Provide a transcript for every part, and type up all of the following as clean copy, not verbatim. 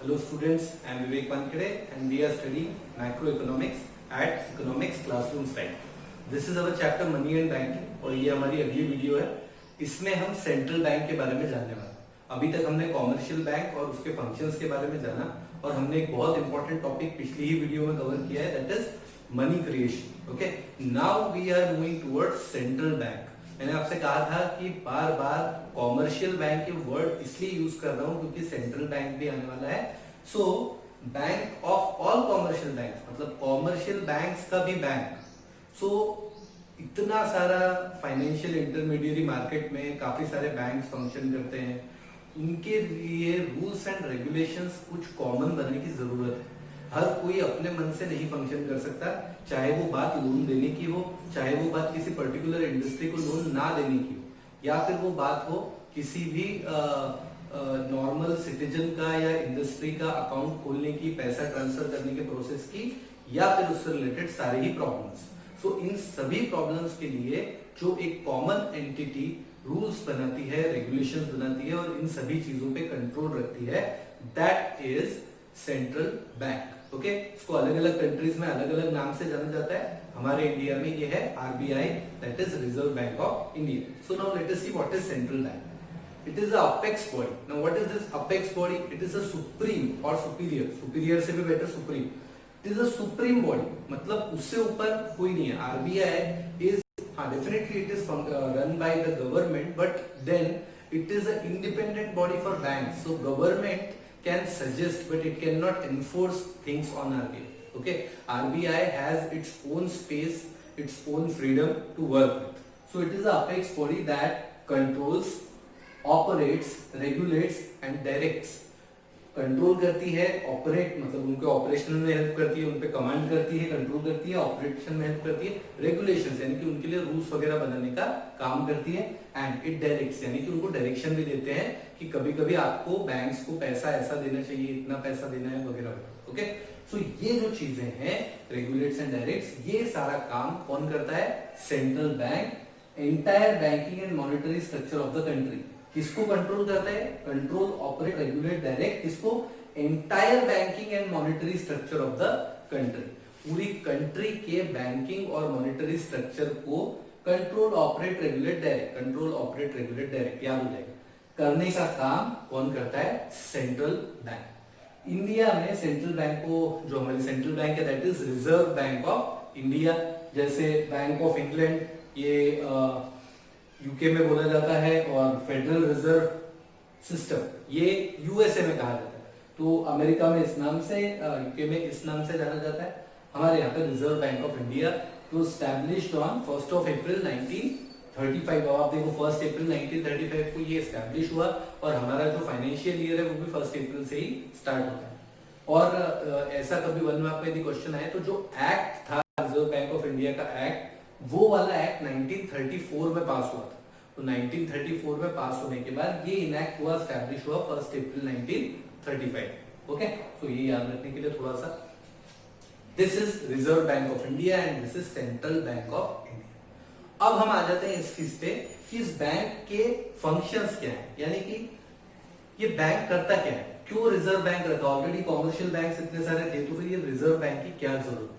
Hello students, I am Vivek Wankhede and we are studying macroeconomics at economics classroom style. This is our chapter money and banking और ये हमारी अगली video है. इसमें हम central bank के बारे में जानने वाले हैं. अभी तक हमने कॉमर्शियल बैंक और उसके फंक्शंस के बारे में जाना और हमने एक बहुत इंपॉर्टेंट टॉपिक पिछली ही वीडियो में कवर किया है, that is money creation. Okay, now we are moving towards central bank. मैंने आपसे कहा था कि बार बार कॉमर्शियल बैंक के वर्ड इसलिए यूज कर रहा हूं क्योंकि सेंट्रल बैंक भी आने वाला है. So bank of all commercial bank, मतलब कॉमर्शियल बैंक्स का भी बैंक. सो इतना सारा फाइनेंशियल इंटरमीडियरी मार्केट में काफी सारे बैंक फंक्शन करते हैं, उनके लिए रूल्स एंड रेगुलेशंस कुछ कॉमन बनने की जरूरत है. हर कोई अपने मन से नहीं फंक्शन कर सकता, चाहे वो बात लोन देने की हो, चाहे वो बात किसी पर्टिकुलर इंडस्ट्री को लोन ना देने की हो, या फिर वो बात हो किसी भी नॉर्मल सिटीजन का या इंडस्ट्री का अकाउंट खोलने की, पैसा ट्रांसफर करने के प्रोसेस की, या फिर उससे रिलेटेड सारे ही प्रॉब्लम्स. सो इन सभी प्रॉब्लम्स के लिए जो एक कॉमन एंटिटी रूल्स बनाती है, रेगुलेशंस बनाती है और इन सभी चीजों पे कंट्रोल रखती है, that is central bank. Okay, इसको अलग अलग कंट्रीज में अलग अलग नाम से जाना जाता है. हमारे इंडिया में ये है RBI, that is reserve bank of India. So now let us see what is central bank. It is the apex body. Now what is this apex body? It is a supreme और superior, superior से भी better supreme. It is a supreme body, मतलब उससे ऊपर कोई नहीं है. RBI is, हाँ definitely it is run by the government, but then it is an independent body for banks. So government can suggest, but it cannot enforce things on RBI. Okay, RBI has its own space, its own freedom to work with. So it is the apex body that controls, operates, regulates and directs. Control करती है, operate मतलब उनके operation में help करती है, उन पे command करती है, कंट्रोल करती है, ऑपरेशन में हेल्प करती है, रेगुलेशंस यानी कि उनके लिए रूल्स वगैरह बनाने का काम करती है, एंड इट डायरेक्ट्स यानी कि उनको डायरेक्शन भी देते हैं कि कभी कभी आपको बैंक्स को पैसा ऐसा देना चाहिए, इतना पैसा देना है वगैरह वगैरह. ओके, सो ये जो चीजें हैं रेगुलेट्स एंड डायरेक्ट्स, ये सारा काम कौन करता है? Central bank. Entire banking and monetary structure of the country किसको कंट्रोल करता है? Control, operate, regulate, direct. किसको? Entire banking and monetary structure of the country. पूरी कंट्री के बैंकिंग और मॉनेटरी स्ट्रक्चर को control, operate, regulate, direct, control, operate, regulate, direct, याद हो जाएगा. करने का काम कौन करता है? Central bank. इंडिया में सेंट्रल बैंक को, जो हमारी सेंट्रल बैंक है, that is reserve bank of India. जैसे बैंक ऑफ इंग्लैंड ये यूके में बोला जाता है, और फेडरल रिजर्व सिस्टम ये यूएसए में कहा जाता है. तो अमेरिका में इस नाम से, यूके में इस नाम से जाना जाता है. हमारे यहाँ पे रिजर्व बैंक ऑफ इंडिया तो स्टैब्लिश्ड ऑन 1 अप्रैल 1935. अब आप देखो 1 अप्रैल 1935 को ये स्टैब्लिश हुआ, और हमारा जो फाइनेंशियल ईयर है वो भी 1 अप्रैल से ही स्टार्ट होता है. और ऐसा कभी वन मार्क में यदि क्वेश्चन आए तो जो एक्ट था रिजर्व बैंक ऑफ इंडिया का एक्ट, वो वाला एक्ट 1934 में पास हुआ था. तो 1934 में पास होने के बाद ये इनैक्ट हुआ, स्टैब्लिश हुआ 1 अप्रैल 1935. ओके, तो ये याद रखने के लिए थोड़ा सा, this is reserve bank of India and this is central bank of India. अब हम आ जाते हैं इस चीज पे कि इस बैंक के फंक्शंस क्या है, यानी कि ये बैंक करता क्या है, क्यों रिजर्व बैंक रखा. ऑलरेडी कॉमर्शियल बैंक इतने सारे थे, तो फिर ये रिजर्व बैंक की क्या जरूरत है?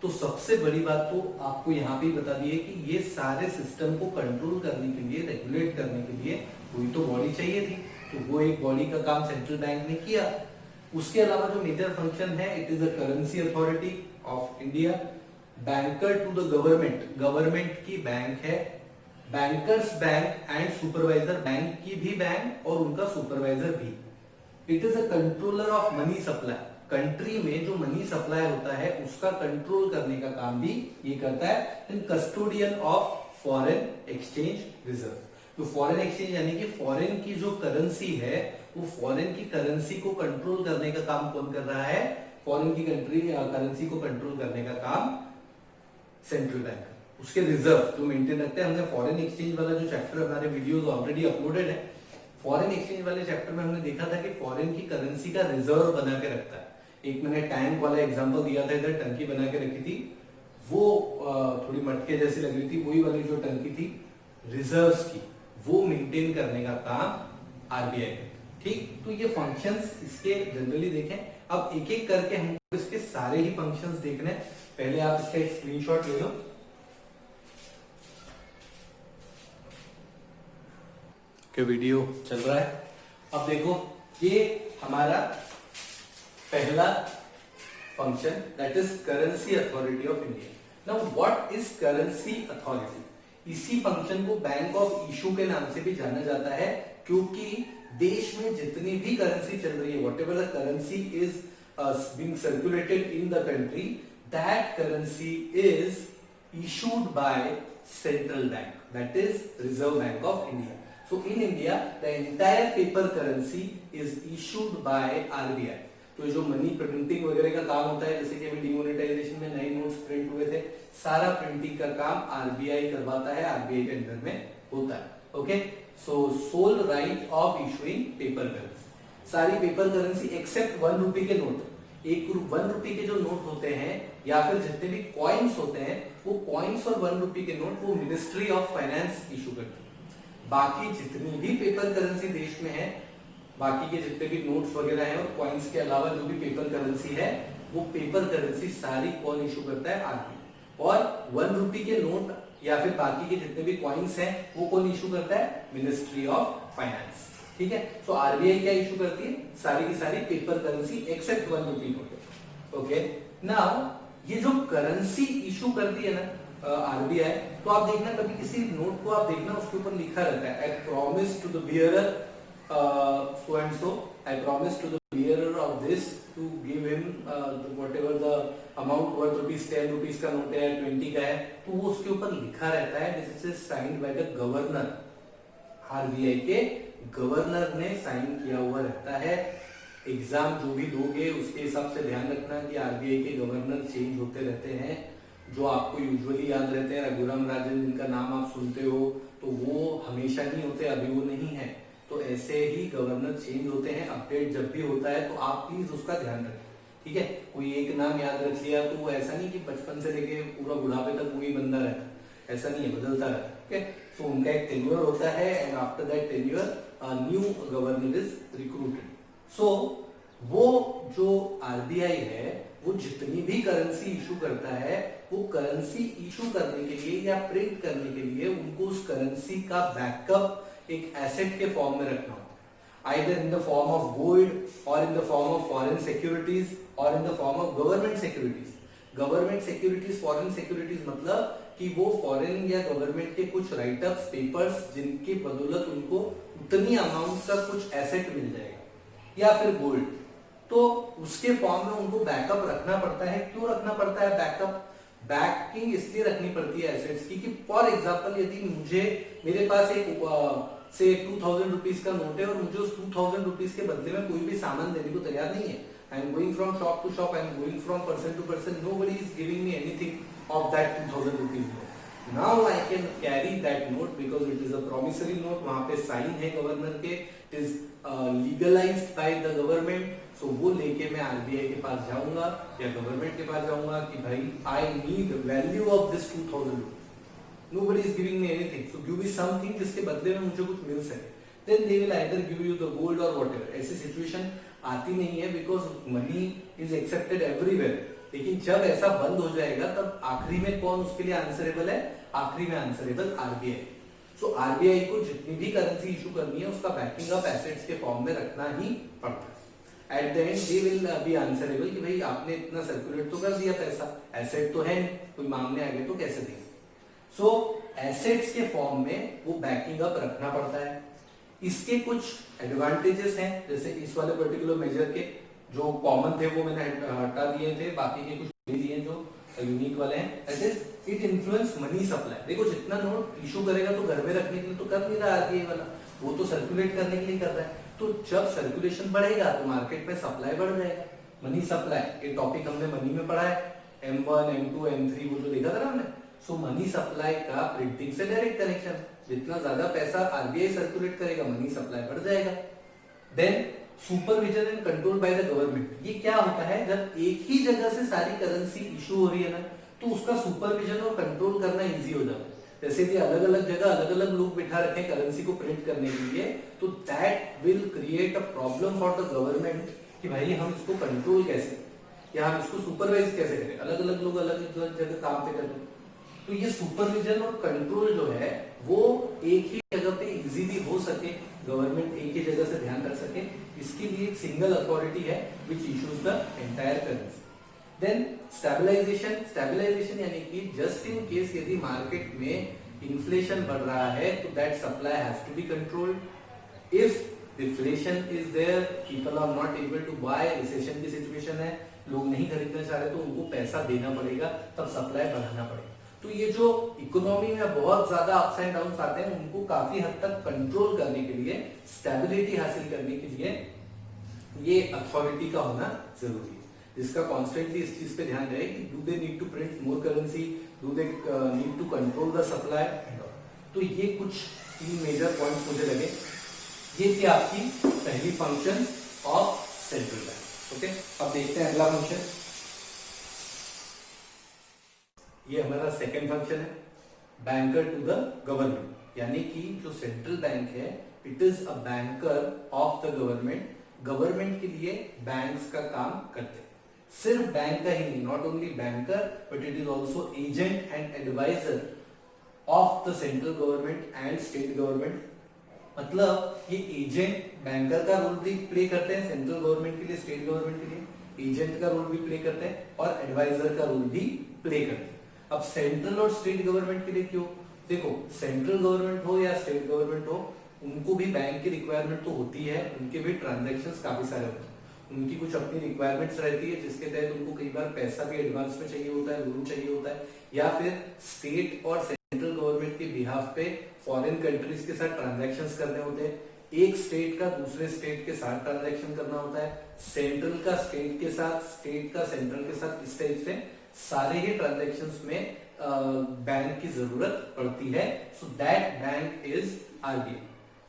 तो सबसे बड़ी बात तो आपको यहाँ पे बता दी है कि ये सारे सिस्टम को कंट्रोल करने के लिए, रेगुलेट करने के लिए कोई तो बॉडी चाहिए थी. तो वो एक बॉडी का काम सेंट्रल बैंक ने किया. उसके अलावा जो मेजर फंक्शन है, it is the currency authority of India, banker to the government, government की बैंक है, bankers bank and supervisor, bank की भी बैंक और उनका सुपरवाइजर भी. It is a controller of money supply, country में जो मनी सप्लाई होता है उसका कंट्रोल करने का काम भी ये करता है. And custodian of foreign exchange reserve. तो फॉरेन एक्सचेंज यानी कि फॉरेन की जो करेंसी है, वो फॉरेन की करेंसी को कंट्रोल करने का काम कौन कर रहा है? फॉरेन की कंट्री करेंसी को कंट्रोल करने का काम सेंट्रल बैंक. उसके रिजर्व जो मेंटेन रखते हैं. हमने फॉरेन एक्सचेंज वाला जो चैप्टर, हमारे वीडियोस ऑलरेडी अपलोडेड है, फॉरेन एक्सचेंज वाले चैप्टर में हमने देखा था कि फॉरेन की करेंसी का रिजर्व बना के रखता है. एक मैंने टैंक वाला एग्जांपल दिया था, इधर टंकी बना के रखी थी, वो थोड़ी मटके जैसी लग रही थी, वही वाली जो टंकी थी रिजर्व्स की, वो मेंटेन करने का काम आरबीआई करती है. ठीक, तो ये फंक्शंस इसके जनरली देखें। अब एक एक करके हमको इसके सारे ही फंक्शंस देखने हैं। पहले आप इसका एक स्क्रीनशॉट ले लो। कि वीडियो चल रहा है। अब देखो ये हमारा पहला function that is currency authority of India. Now what is currency authority? इसी फंक्शन को बैंक ऑफ इशू के नाम से भी जाना जाता है, क्योंकि देश में जितनी भी करेंसी चल रही है, whatever the currency is being circulated in the country, that currency is issued by central bank, that is Reserve Bank of India. So in India the entire paper currency is issued by RBI. तो जो money printing वगैरह का काम होता है, जैसे कि अभी डिमोनेटाइजेशन में नए नोट्स प्रिंट हुए थे, सारा प्रिंटिंग का काम आरबीआई करवाता है, आरबीआई के अंडर में होता है। Okay, so sole right of issuing paper currency. सारी पेपर करेंसी एक्सेप्ट 1 रुपए के नोट, 1 रुपए के जो नोट होते हैं या फिर जितने भी कॉइन्स होते हैं, वो कॉइन्स और 1 रुपए के नोट वो मिनिस्ट्री ऑफ फाइनेंस इशू करती है। बाकी जितनी भी पेपर करेंसी देश में है, बाकी के जितने भी नोट्स वगैरह हैं और कॉइन्स के अलावा जो भी पेपर करेंसी है, वो पेपर करेंसी सारी कौन इशू करता है? आरबीआई। और 1 रुपए के नोट या फिर बाकी के जितने भी कॉइन्स हैं, वो कौन इशू करता है? Ministry of finance. ठीक है, तो आरबीआई क्या इशू करती है? सारी की सारी पेपर करेंसी एक्सेप्ट 1 रुपए नोट। ओके, नाउ ये जो करेंसी इशू करती है ना आरबीआई, तो आप देखना कभी किसी नोट को आप देखना, उसके ऊपर लिखा रहता है I promise to the bearer so and so, I promise to the bearer of this to give him whatever the amount worth rupees 10 rupees का नोट है, 20 का है, तो वो उसके ऊपर लिखा रहता है this is signed by the governor. RBI के गवर्नर ने साइन किया हुआ रहता है। एग्जाम जो भी दोगे उसके हिसाब से ध्यान रखना कि आरबीआई के गवर्नर चेंज होते रहते हैं। जो आपको यूजुअली याद रहते हैं रघुराम राजन, जिनका नाम आप सुनते हो, तो वो हमेशा नहीं होते, अभी वो नहीं है। तो ऐसे ही गवर्नर चेंज होते हैं, अपडेट जब भी होता है तो आप प्लीज उसका ध्यान रखें। ठीक है, कोई एक नाम याद रख लिया तो वो ऐसा नहीं कि बचपन से लेके पूरा बुढ़ापे तक वही बंदा रहता, ऐसा नहीं है, बदलता रहता है। ठीक है, तो उनका एक टेन्योर होता है and after that tenure new governor is recruited. So वो जो आरबीआई है, वो जितनी भी करेंसी इशू करता है, वो करेंसी इशू करने के लिए या प्रिंट करने के लिए उनको उस करेंसी का बैकअप एक एसेट के फॉर्म में रखना होता है, either in the form of gold और in the form of foreign securities और in the form of government securities. Government securities, foreign securities मतलब कि वो फॉरेन या गवर्नमेंट के कुछ राइटअप्स, पेपर्स जिनकी बदौलत उनको उतनी अमाउंट का कुछ एसेट मिल जाएगा, या फिर गोल्ड, तो उसके फॉर्म में उनको बैकअप रखना पड़ता है। क्यों रखना पड़ता है बैकअप? बैकिंग इसलिए रखनी पड़ती है एसेट्स की कि फॉर एग्जांपल यदि मेरे पास एक से 2000 रुपीज का नोट है और मुझे उस 2000 रुपीज के बदले में कोई भी सामान देने को तैयार नहीं है, I am going from shop to shop, I am going from person to person, nobody is giving me anything of that 2000 rupees note. Now I can carry that note because it is a promissory note, वहां पे sign है governor के, it is legalized by the government. So वो लेके मैं RBI के पास जाऊंगा या गवर्नमेंट के पास जाऊंगा कि भाई I need value of this 2000 rupees, nobody is giving me anything, so give me something जिसके बदले में मुझे कुछ मिल सके, then they will either give you the gold or whatever। ऐसी सिचुएशन आती नहीं है because money is accepted everywhere. लेकिन जब ऐसा बंद हो जाएगा तब आखिरी में कौन उसके लिए आंसरेबल है? आखिरी में आंसरेबल आरबीआई। सो आरबीआई को जितनी भी करेंसी इशू करनी है उसका बैकिंग अप एसेट्स के फॉर्म में रखना ही पड़ता है। At the and they will be answerable कि भाई आपने इतना सर्कुलेट तो कर दिया पैसा, एसेट तो है, कोई मांगने आ गए तो कैसे देंगे। सो एसेट्स के फॉर्म में वो बैकिंग अप रखना पड़ता है। इसके कुछ एडवांटेजेस हैं, जैसे इस वाले पर्टिकुलर मेजर के जो कॉमन थे वो मैंने हटा दिए थे, बाकी के कुछ दे दिए जो यूनिक वाले हैं। ऐसे इट इन्फ्लुएंस मनी सप्लाई। देखो जितना नोट इशू करेगा तो घर में रखने के लिए तो कर नहीं रहा आरबीआई वाला, वो तो सर्कुलेट करने के लिए कर रहा है। तो जब सर्कुलेशन बढ़ेगा तो मार्केट में सप्लाई बढ़ जाएगा, मनी सप्लाई। ये टॉपिक हमने मनी में पढ़ा है, M1, M2, M3 वो जो देखा था ना हमने। सो मनी सप्लाई का प्रिंटिंग से डायरेक्ट कनेक्शन, जितना ज्यादा पैसा आरबीआई सर्कुलेट करेगा मनी सप्लाई बढ़ जाएगा। Then supervision and control by the government. ये क्या होता है? जब एक ही जगह से सारी करेंसी इशू हो रही है ना, तो उसका सुपरविजन और कंट्रोल करना इजी हो जाता है। जैसे कि अलग अलग जगह अलग अलग लोग बिठा रखे हैं करेंसी को प्रिंट करने के लिए, तो that will create a problem for the government कि भाई हम इसको कंट्रोल कैसे, या हम इसको सुपरवाइज कैसे करें, अलग अलग लोग अलग अलग जगह काम पे कर रहे हैं। तो ये सुपरविजन और कंट्रोल जो है वो एक ही जगह पे इजीली हो सके, गवर्नमेंट एक ही जगह से ध्यान रख सके, इसके लिए एक सिंगल अथॉरिटी है which issues the entire currency. Then stabilization यानी कि जस्ट इन केस यदि मार्केट में इन्फ्लेशन बढ़ रहा है तो that supply has to be controlled. If deflation is there, people are not able to buy, recession की सिचुएशन है, लोग नहीं खरीदना चाह रहे तो उनको पैसा देना पड़ेगा, तब सप्लाई बढ़ाना पड़ेगा। तो ये जो इकोनॉमी में बहुत ज्यादा अप्स एंड डाउन्स आते हैं उनको काफी हद तक कंट्रोल करने के लिए, स्टेबिलिटी हासिल करने के लिए ये अथॉरिटी का होना जरूरी है, जिसका कॉन्स्टेंटली इस चीज पे ध्यान रहे कि do they need to print more currency, do they need to control the supply and all. तो ये कुछ 3 मेजर पॉइंट्स मुझे लगे। ये थी आपकी पहली function of central bank. Okay, अब देखते हैं अगला फंक्शन। ये हमारा सेकंड फंक्शन है, बैंकर टू द गवर्नमेंट, यानी कि जो सेंट्रल बैंक है it is a banker of the government, government के लिए बैंक्स का काम करते हैं। सिर्फ बैंक का ही नहीं, not only banker but it is also agent and advisor of the central government and state government. मतलब ये एजेंट बैंकर का रोल भी प्ले करते हैं सेंट्रल गवर्नमेंट के लिए, स्टेट गवर्नमेंट के लिए, एजेंट का रोल भी प्ले करते हैं और एडवाइजर का रोल भी प्ले करते हैं। अब सेंट्रल और स्टेट गवर्नमेंट के लिए क्यों? देखो, सेंट्रल गवर्नमेंट हो या स्टेट गवर्नमेंट हो, उनको भी बैंक की रिक्वायरमेंट तो होती है, उनके भी ट्रांजैक्शंस काफी सारे होते हैं, उनकी कुछ अपनी रिक्वायरमेंट्स रहती है जिसके तहत उनको कई बार पैसा भी एडवांस में चाहिए होता है, लोन चाहिए होता है, या फिर स्टेट और सेंट्रल गवर्नमेंट के बिहाफ पे फॉरेन कंट्रीज के साथ ट्रांजैक्शंस करने होते हैं। एक स्टेट का दूसरे स्टेट के साथ ट्रांजैक्शन करना होता है, सेंट्रल का स्टेट के साथ, स्टेट का सेंट्रल के साथ, इस टाइप से सारे ही ट्रांजैक्शंस में बैंक की जरूरत पड़ती है। So that bank is RBI.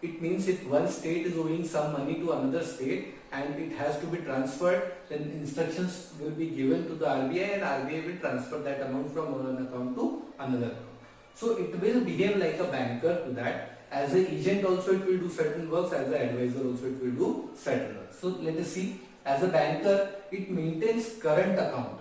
It means if one state is owing some money to another state and it has to be transferred, then instructions will be given to the RBI and RBI will transfer that amount from one account to another account. So it will behave like a banker to that. As an agent also it will do certain works, as an advisor also it will do certain works. So let us see, as a banker it maintains current account.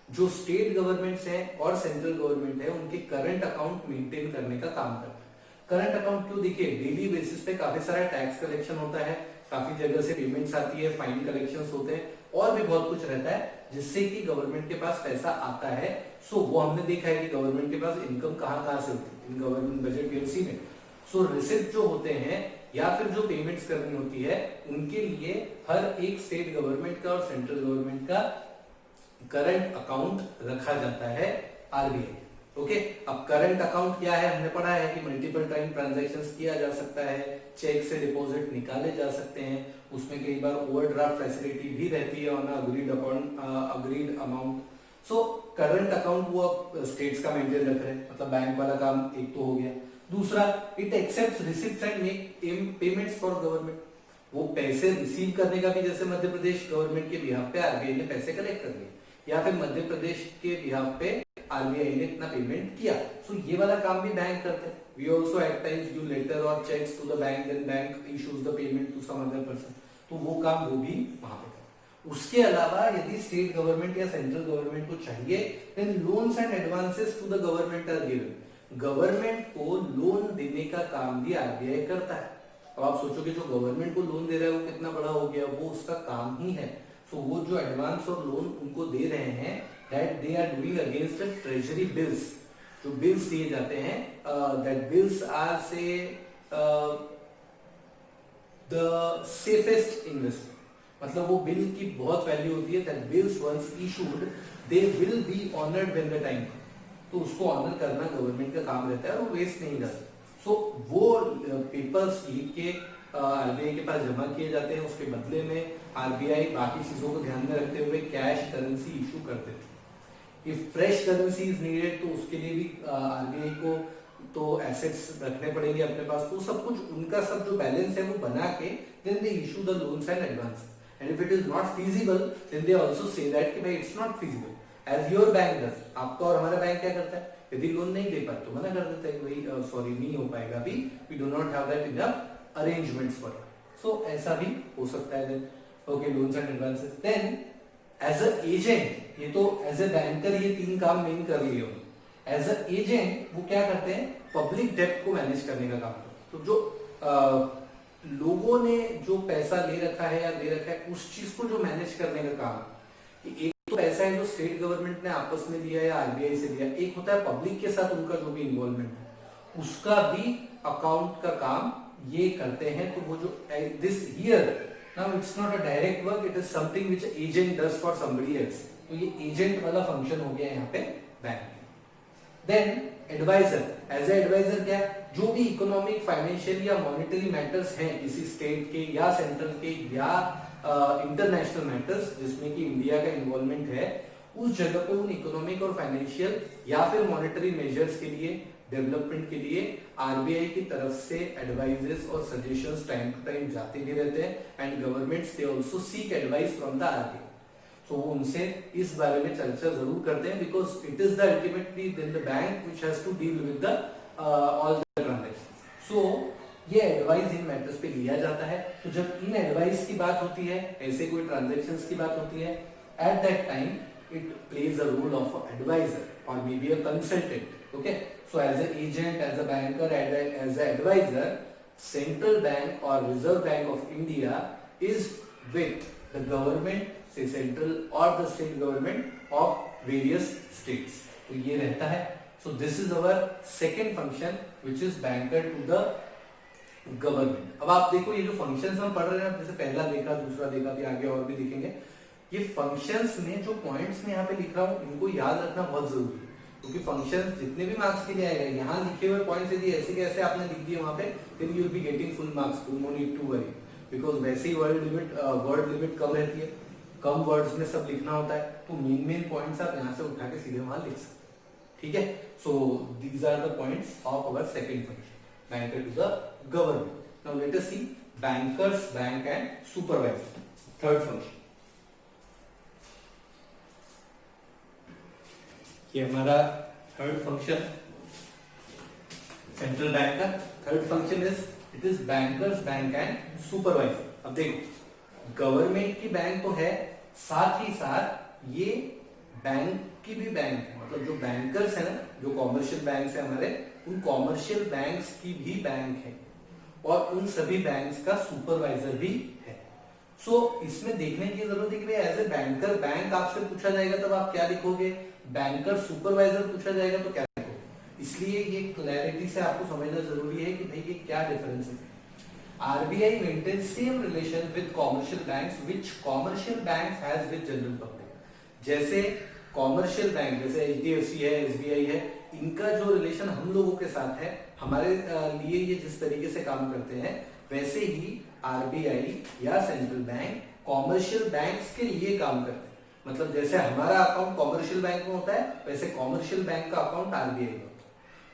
जो state governments हैं और central government है उनके current account maintain करने का काम करता है। करंट अकाउंट क्यों? देखिए, डेली बेसिस पे काफी सारा टैक्स कलेक्शन होता है, काफी जगह से पेमेंट्स आती है, फाइन कलेक्शंस होते हैं और भी बहुत कुछ रहता है जिससे कि गवर्नमेंट के पास पैसा आता है। सो वो हमने देखा है कि गवर्नमेंट के पास इनकम कहाँ से होती है इन गवर्नमेंट बजट पॉलिसी में। सो रिसिप्ट जो होते हैं या फिर जो पेमेंट्स करनी होती है उनके लिए हर एक स्टेट गवर्नमेंट का और सेंट्रल गवर्नमेंट का करंट अकाउंट रखा जाता है आरबीआई। ओके, अब करंट अकाउंट क्या है? हमने पढ़ा है कि मल्टीपल टाइम ट्रांजैक्शंस किया जा सकता है, चेक से डिपॉजिट निकाले जा सकते हैं, उसमें कई बार ओवरड्राफ्ट फैसिलिटी भी रहती है on agreed amount. So current account वो स्टेट्स का मेंटेन रख रहे हैं, मतलब बैंक वाला काम एक तो हो गया। दूसरा, it accepts receipts and make payments for government. वो पैसे रिसीव करने का भी, जैसे मध्य प्रदेश गवर्नमेंट के बिहाफ पे आरबीआई ने पैसे कलेक्ट कर लिए या फिर मध्य प्रदेश के बिहाफ पे आरबीआई ने इतना पेमेंट किया, सो ये वाला काम भी बैंक करते हैं। We also at times give letter और cheques to the bank, then bank issues the payment to some other person, तो वो काम वो भी वहां पे करते हैं। उसके अलावा यदि स्टेट गवर्नमेंट या सेंट्रल गवर्नमेंट को चाहिए, then loans and advances to the government are given. Government को लोन देने का काम भी आरबीआई करता है। अब आप सोचोगे जो गवर्नमेंट को लोन दे रहा है वो कितना बड़ा हो गया, वो उसका काम ही है। सो वो जो एडवांस और लोन उनको दे रहे हैं, that they are doing against the treasury bills, जो बिल्स दिए जाते हैं, that bills are say the safest investment, मतलब वो बिल की बहुत वैल्यू होती है। that bills once issued they will be honored when the time comes, तो उसको ऑनर करना गवर्नमेंट का काम रहता है और वो वेस्ट नहीं जाता। सो वो पेपर्स लिख के आरबीआई के पास जमा किए जाते हैं, उसके बदले में आरबीआई बाकी चीजों को ध्यान में रखते हुए कैश करेंसी इशू कर देती है। If fresh currency is needed तो उसके लिए भी आरबीआई को तो एसेट्स रखने पड़ेंगे अपने पास, तो सब कुछ उनका सब जो बैलेंस है वो बना के then they issue the loans and advance. And if it is not feasible then they also say that कि भाई it's not feasible as your bank does. आपका और हमारा बैंक क्या करता है यदि लोन नहीं दे पाए तो मना कर देते हैं, भाई सॉरी नहीं हो पाएगा अभी, we do not have that enough arrangements for it. So ऐसा भी हो सकता है। Then okay, loans and advances. Then as a agent, ये तो एज अ बैंकर ये तीन काम मेन कर लिए हो। एज अ एजेंट वो क्या करते हैं, पब्लिक डेब्ट को मैनेज करने का काम करते हैं। तो जो लोगों ने जो पैसा ले रखा है या दे रखा है उस चीज को जो मैनेज करने का काम, कि एक तो पैसा है जो स्टेट गवर्नमेंट ने आपस में दिया या आरबीआई से दिया, एक होता है पब्लिक के साथ उनका जो भी इन्वॉल्वमेंट है उसका भी अकाउंट का काम ये करते हैं। तो वो जो this here now it's not a direct work, it is something which agent does for somebody else. तो ये एजेंट वाला फंक्शन हो गया यहाँ पे bank. Then advisor, as a advisor क्या, जो भी इकोनॉमिक, फाइनेंशियल या मॉनेटरी मैटर्स हैं किसी स्टेट के या सेंट्रल के या इंटरनेशनल मैटर्स जिसमें कि इंडिया का इन्वॉल्वमेंट है, उस जगह पे उन इकोनॉमिक और फाइनेंशियल या फिर मॉनेटरी मेजर्स के लिए, डेवलपमेंट के लिए आरबीआई की तरफ से एडवाइजेस और सजेशंस टाइम टू टाइम जाते भी रहते हैं। And governments they also seek advice from the RBI. तो वो उनसे इस बारे में चर्चा जरूर करते हैं, because it is the ultimately then the bank which has to deal with the all the transactions. So ये एडवाइस इन मैटर्स पे लिया जाता है। तो जब इन एडवाइस की बात होती है, ऐसे कोई ट्रांजैक्शंस की बात होती है, at that time it plays a role of adviser और may be a consultant. Okay, so as a agent, as a banker, as a adviser, central bank और reserve bank of India is with the government, say central or the state government of various states। तो ये रहता है। so this is our second function which is banker to the government। अब आप देखो ये जो functions हम पढ़ रहे हैं, जैसे पहला देखा, दूसरा देखा, भी आगे और भी देखेंगे। ये functions में जो points में यहाँ पे लिख रहा हूँ इनको याद रखना बहुत जरूरी है, क्योंकि functions जितने भी मार्क्स के लिए आएगा, यहाँ लिखे हुए पॉइंट्स यदि ऐसे कैसे आपने लिख दिए वहां पे, then you will be getting full marks, no need to worry, because वैसे ही वर्ड लिमिट कम रहती है, कम वर्ड्स में सब लिखना होता है। तो मेन पॉइंट्स आप यहाँ से उठा के सीधे वहां लिख सकते हैं, ठीक है। So these are the points of our second function, banker to the government. Now let us see bankers, bank and supervisor, third function. ये हमारा थर्ड फंक्शन सेंट्रल बैंक का third function it is bankers, bank and supervisor. अब देखो government की bank तो है, साथ ही साथ ये बैंक की भी बैंक है, मतलब जो बैंकर्स है ना, जो कॉमर्शियल बैंक्स है हमारे, उन कॉमर्शियल बैंक्स की भी बैंक है और उन सभी बैंक्स का सुपरवाइजर भी है। सो इसमें देखने की जरूरत है कि एज ए बैंकर बैंक आपसे पूछा जाएगा तब आप क्या लिखोगे, बैंकर सुपरवाइजर पूछा जाएगा तो क्या लिखोगे। इसलिए ये क्लैरिटी से आपको समझना जरूरी है कि भाई ये क्या डिफरेंस है। RBI maintains same relation with commercial banks which commercial banks has with general public। जैसे कॉमर्शियल बैंक जैसे HDFC है, SBI है, इनका जो रिलेशन हम लोगों के साथ है, हमारे लिए ये जिस तरीके से काम करते हैं, वैसे ही RBI या सेंट्रल बैंक कॉमर्शियल बैंक्स के लिए काम करते हैं। मतलब जैसे हमारा अकाउंट कॉमर्शियल बैंक में होता है, वैसे कॉमर्शियल बैंक का अकाउंट RBI में।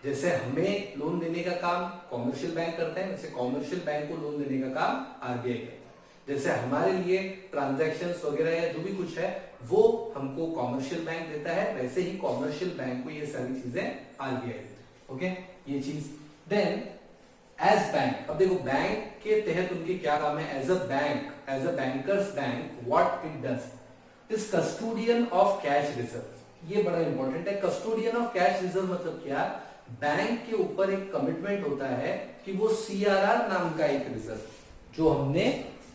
जैसे हमें लोन देने का काम कॉमर्शियल बैंक करते हैं, वैसे कॉमर्शियल बैंक को लोन देने का काम आरबीआई करता है। जैसे हमारे लिए ट्रांजैक्शंस वगैरह या जो भी कुछ है वो हमको कॉमर्शियल बैंक देता है, वैसे ही कॉमर्शियल बैंक को ये सारी चीजें आरबीआई देता है। ओके, ये चीज। देन एज बैंक, अब देखो बैंक के तहत उनके क्या काम है। As a bank, as a bankers bank, what it does is custodian of cash reserve. ये बड़ा इंपॉर्टेंट है। कस्टोडियन ऑफ कैश रिजर्व मतलब क्या, बैंक के ऊपर एक कमिटमेंट होता है कि वो सीआरआर नाम का एक रिजर्व जो हमने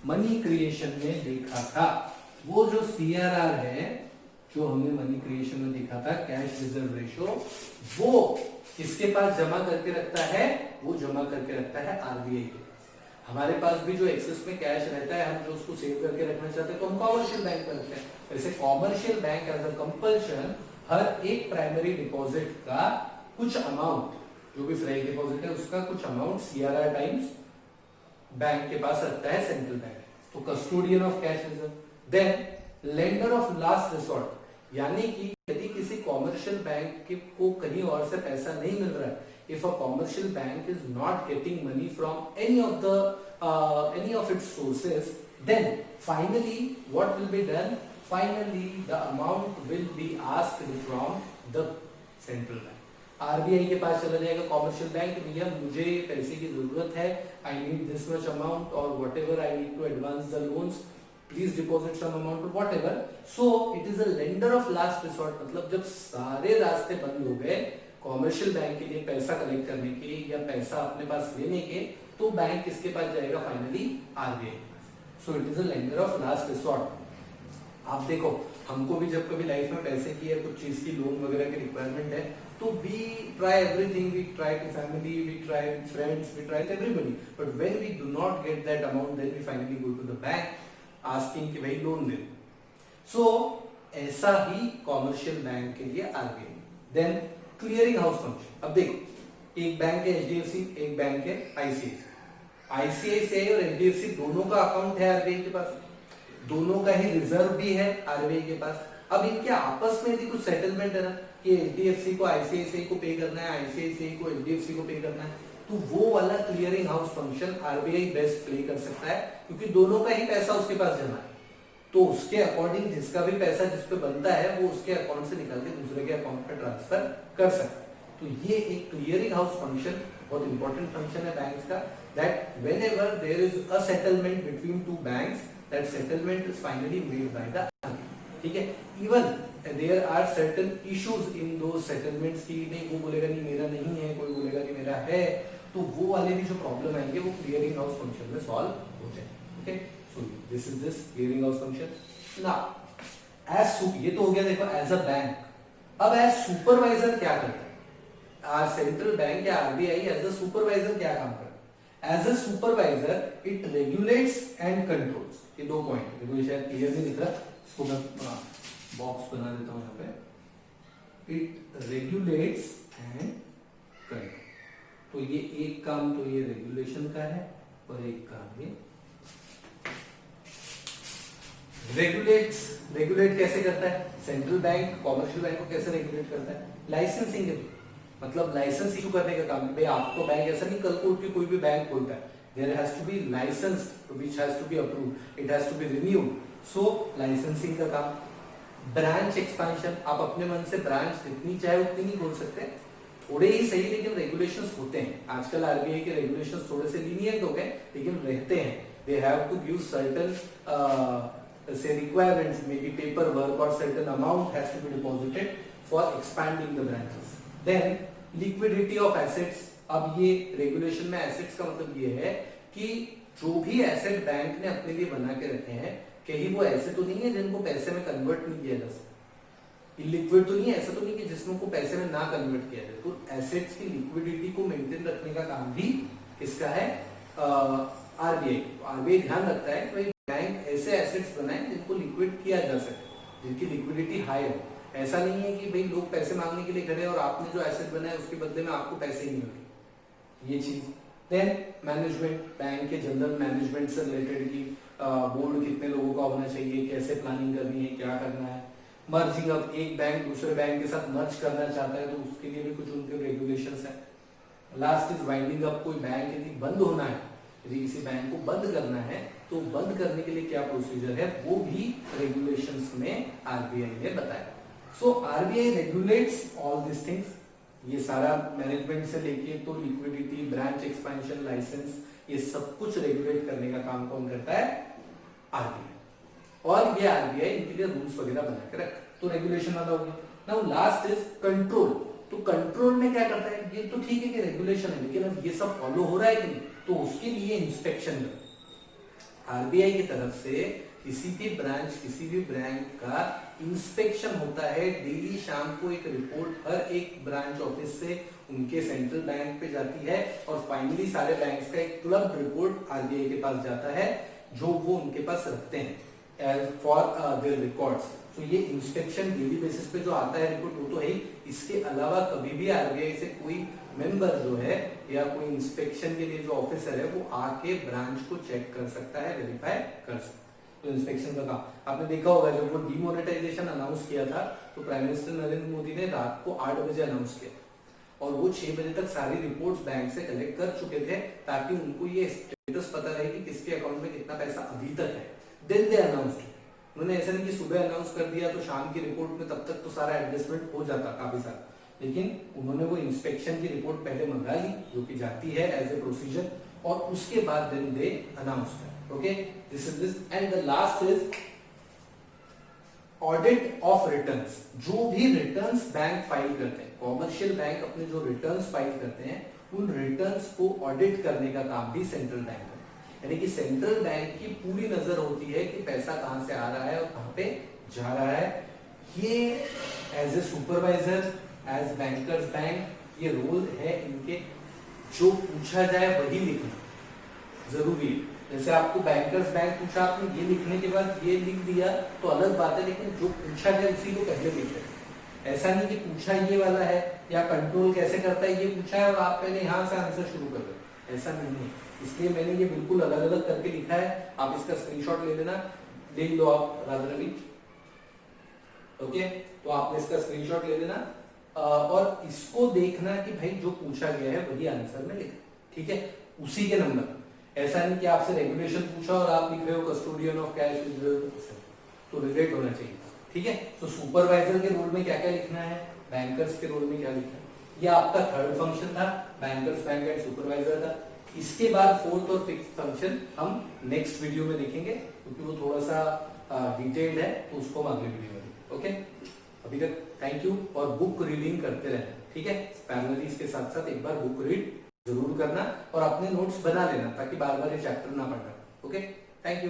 मनी क्रिएशन में देखा था, वो जो सीआरआर है जो हमने मनी क्रिएशन में देखा था, कैश रिजर्व रेशो, वो किसके पास जमा करके रखता है, वो जमा करके रखता है आरबीआई के पास। हमारे पास भी जो एक्सेस में कैश रहता है, हम जो उसको सेव करके रखना चाहते हैं तो हम कॉमर्शियल बैंक में रखते हैं। वैसे commercial bank as a compulsion हर एक प्राइमरी डिपॉजिट का कुछ अमाउंट, जो भी फ्रेश डिपॉजिट है उसका कुछ अमाउंट सीआरआर टाइम्स बैंक के पास रखता है सेंट्रल बैंक। तो custodian of cash reserve. Then lender of last resort, यानी कि यदि किसी कॉमर्शियल बैंक को कहीं और से पैसा नहीं मिल रहा है, if a commercial bank is not getting money from any of its sources, then finally what will be done, finally the amount will be asked from the central bank. RBI के पास चला जाएगा कॉमर्शियल बैंक, भैया मुझे पैसे की जरूरत है, I need this much amount और whatever I need to advance the loans, please deposit some amount और whatever. So it is a lender of last resort, मतलब जब सारे रास्ते बंद हो गए कॉमर्शियल बैंक के लिए पैसा कलेक्ट करने के या पैसा अपने पास लेने के, तो बैंक किसके पास जाएगा फाइनली? आरबीआई के पास। So it is a lender of last resort. आप देखो, हमको भी जब कभी लाइफ में पैसे की या कुछ चीज की लोन वगैरह की रिक्वायरमेंट है, तो we try everything, we try to family, we try with friends, we try everybody, but when we do not get that amount, then we finally go to the bank asking कि भाई loan दे। सो ऐसा ही commercial bank के लिए RBI. Then clearing house function. अब देखो, एक bank है HDFC, एक बैंक है आईसीआईसीआई। आईसीआईसीआई और एचडीएफसी दोनों का अकाउंट है आरबीआई के पास, दोनों का ही रिजर्व भी है आरबीआई के पास। अब इनके आपस में यदि कुछ सेटलमेंट है ना कि एचडीएफसी को आईसीआईसीआई को पे करना है, आईसीआईसीआई को एचडीएफसी को पे करना है, तो वो वाला clearing house function RBI best play कर सकता है, क्योंकि दोनों का ही पैसा उसके पास जमा है। तो उसके अकॉर्डिंग जिसका भी पैसा जिस पे बनता है वो उसके अकाउंट से निकाल के दूसरे के अकाउंट में ट्रांसफर कर सकता है। तो ये एक क्लियरिंग हाउस फंक्शन बहुत इंपॉर्टेंट फंक्शन है बैंक्स का, that whenever there is a settlement between two banks, that settlement is finally made by the RBI. ठीक है, even there are certain issues in दो सेटलमेंट्स की, नहीं वो बोलेगा नहीं मेरा नहीं है, कोई बोलेगा कि मेरा है, तो वो वाले भी जो प्रॉब्लम आएंगे वो क्लियरिंग हाउस फंक्शन में सॉल्व हो जाएंगे। Okay, so this is this clearing house function. Now as, ये तो हो गया देखो एज अ बैंक। अब एज सुपरवाइजर क्या करता है? सेंट्रल बैंक या आरबीआई एज अ सुपरवाइजर क्या काम करता है? As a supervisor it regulates and controls. ये दो पॉइंट देखो, ये शायद क्लियर नहीं दिख रहा, इसको मैं बॉक्स बना देता हूं यहाँ पे। It regulates and control. तो ये एक काम तो ये रेगुलेशन का है और एक काम ये रेगुलेट कैसे करता है? सेंट्रल बैंक कॉमर्शियल बैंक को कैसे रेगुलेट करता है? लाइसेंसिंग के थ्रू, मतलब लाइसेंस इशू करने का काम। भाई आपको बैंक ऐसा नहीं, कल को उठ के कोई भी बैंक खोलता है, there has to be license which has to be approved, it has to be renewed, so licensing का काम। ब्रांच एक्सपेंशन, आप अपने मन से ब्रांच जितनी चाहे उतनी नहीं खोल सकते, थोड़े ही सही, लेकिन रेगुलेशंस होते हैं। आजकल आरबीआई के रेगुलेशंस थोड़े से लीनियंट हो गए, लेकिन रहते हैं। They have to give certain say requirements, maybe paperwork or certain amount has to be deposited for expanding the branches. Then liquidity of assets. अब ये रेगुलेशन में एसेट्स का मतलब ये है कि जो भी एसेट बैंक ने अपने लिए बना के रखे हैं, कहीं वो ऐसे तो नहीं है जिनको पैसे में कन्वर्ट नहीं किया जा सकता, इलिक्विड तो नहीं है, ऐसा तो नहीं कि जिसमें को पैसे में ना कन्वर्ट किया जाए। तो एसेट्स की लिक्विडिटी को मेंटेन रखने का काम भी किसका है? आरबीआई। आरबीआई ध्यान रखता है कि बैंक ऐसे एसेट्स बनाए जिनको लिक्विड किया जा सके, जिनकी लिक्विडिटी हाई हो। ऐसा नहीं है कि भाई लोग पैसे मांगने के लिए खड़े और आपने जो एसेट बनाया उसके बदले में आपको पैसे ही नहीं मिलते, ये चीज। देन मैनेजमेंट, बैंक के जनरल मैनेजमेंट से रिलेटेड की बोर्ड कितने लोगों का होना चाहिए, कैसे प्लानिंग करनी है, क्या करना है। मर्जिंग, अब एक बैंक दूसरे बैंक के साथ मर्ज करना चाहता है तो उसके लिए भी कुछ उनके रेगुलेशंस है। लास्ट इज वाइंडिंग अप, कोई बैंक यदि बंद होना है, यदि किसी बैंक को बंद करना है तो बंद करने के लिए क्या प्रोसीजर है, वो भी रेगुलेशंस में आरबीआई ने बताया। So RBI regulates all this things. ये सारा मैनेजमेंट से लेके तो लिक्विडिटी, ब्रांच एक्सपेंशन, लाइसेंस, ये सब कुछ रेगुलेट करने का काम कौन करता है? आरबीआई। और ये आरबीआई इनके लिए रूल्स वगैरह बना के रखता है, तो रेगुलेशन वाला हो गया। Now last is control. तो कंट्रोल में क्या करता है? ये तो ठीक है कि रेगुलेशन है, लेकिन अब ये सब फॉलो हो रहा है कि नहीं, तो उसके लिए इंस्पेक्शन आरबीआई की तरफ से किसी भी ब्रांच, किसी भी बैंक का इंस्पेक्शन होता है। डेली शाम को एक रिपोर्ट हर एक ब्रांच ऑफिस से उनके सेंट्रल बैंक पे जाती है और फाइनली सारे बैंक्स का एक क्लब रिपोर्ट आरबीआई के पास जाता है, जो वो उनके पास रखते हैं फॉर देयर रिकॉर्ड्स। तो ये इंस्पेक्शन डेली बेसिस पे जो आता है रिपोर्ट, वो तो है। इसके अलावा कभी भी आरबीआई से कोई मेंबर जो है या कोई इंस्पेक्शन के लिए जो ऑफिसर है वो आके ब्रांच को चेक कर सकता है, वेरीफाई कर सकता है। तो इंस्पेक्शन का काम आपने देखा होगा, जब वो डीमोनेटाइजेशन अनाउंस किया था तो प्राइम मिनिस्टर नरेंद्र मोदी ने रात को 8 बजे अनाउंस किया और वो 6 बजे तक सारी रिपोर्ट्स बैंक से कलेक्ट कर चुके थे, ताकि उनको ये स्टेटस पता रहे कि किसके अकाउंट में कितना पैसा अभी तक है। Then they announced. उन्होंने ऐसा नहीं कि सुबह अनाउंस कर दिया तो शाम की रिपोर्ट में तब तक तो सारा एडजस्टमेंट हो जाता काफी सारा। लेकिन उन्होंने वो इंस्पेक्शन की रिपोर्ट पहले मंगा ली, जो कि जाती है एज ए प्रोसीजर, और उसके बाद then they announce that. Okay, this is this. And the last is audit of returns. जो भी रिटर्न्स बैंक फाइल करते हैं, कॉमर्शियल बैंक अपने जो रिटर्न्स फाइल करते हैं, उन रिटर्न्स को ऑडिट करने का काम भी सेंट्रल बैंक है। यानी कि सेंट्रल बैंक की पूरी नजर होती है कि पैसा कहां से आ रहा है और कहां पे जा रहा है। ये as a supervisor, as bankers bank, ये रोल है इनके। जो पूछा जाए वही लिखना जरूरी है। जैसे आपको बैंकर्स बैंक पूछा, आपने ये लिखने के बाद ये लिख दिया तो अलग बात है, लेकिन जो पूछा जाए उसी को पहले लिख रहे। ऐसा नहीं कि पूछा ये वाला है या कंट्रोल कैसे करता है ये पूछा है और आप पहले यहाँ से आंसर शुरू कर रहे, ऐसा नहीं है। इसलिए मैंने ये बिल्कुल अलग अलग करके लिखा है। आप इसका स्क्रीनशॉट ले लेना, ले लो आप राधा रवि। ओके, तो आपने इसका स्क्रीनशॉट ले लेना और इसको देखना कि भाई जो पूछा गया है वही आंसर में लिखा, ठीक है, उसी के नंबर। ऐसा नहीं कि आपसे रेगुलेशन पूछा और आप लिख रहे हो कस्टोडियन ऑफ कैश, तो रिलेट होना चाहिए, ठीक है। तो सुपरवाइजर के रोल में क्या क्या लिखना है, बैंकर्स के रोल में क्या लिखना है, ये आपका थर्ड फंक्शन था, बैंकर्स बैंक एंड सुपरवाइजर का। इसके बाद फोर्थ और फिफ्थ फंक्शन हम नेक्स्ट वीडियो में देखेंगे, क्योंकि वो थोड़ा सा डिटेल्ड है, तो उसको हम अगले वीडियो में देखेंगे। ओके, अभी तक थैंक यू, और बुक रीडिंग करते रहना, ठीक है। पैरेलली इसके साथ साथ एक बार बुक रीड जरूर करना और अपने नोट्स बना लेना, ताकि बार बार ये चैप्टर ना पढ़ना। Okay, thank you.